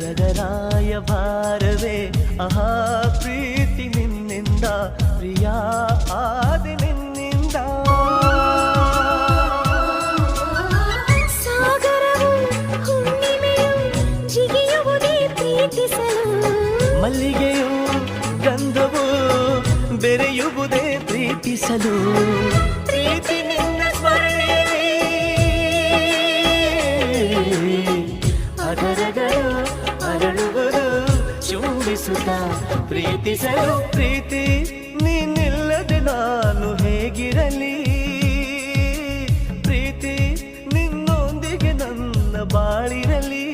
ಗಗರಾಯ ಭಾರವೇ ಆಹಾ ಪ್ರೀತಿ ನಿನ್ನಿಂದ ಪ್ರಿಯ ಆದಿ ನಿನ್ನಿಂದ ಸಾಗರವು ಹುಣ್ಣಿಮೆಯು ಜಿಗಿಯುವುದೇ ಪ್ರೀತಿಸಲು ಮಲ್ಲಿಗೆಯು ಗಂಧವು ಬೆರೆಯುವುದೇ ಪ್ರೀತಿಸಲು ಪ್ರೀತಿ ನಿನ್ನ ಸ್ಮರಣೆಯಲ್ಲಿ ಅದರಗಳು ಅರಳುವುದು ಚುಂಬಿಸುತ್ತ ಪ್ರೀತಿಸಲು ಪ್ರೀತಿ ನೀನಿಲ್ಲದೆ ನಾನು ಹೇಗಿರಲಿ ಪ್ರೀತಿ ನಿನ್ನೊಂದಿಗೆ ನನ್ನ ಬಾಳಿರಲಿ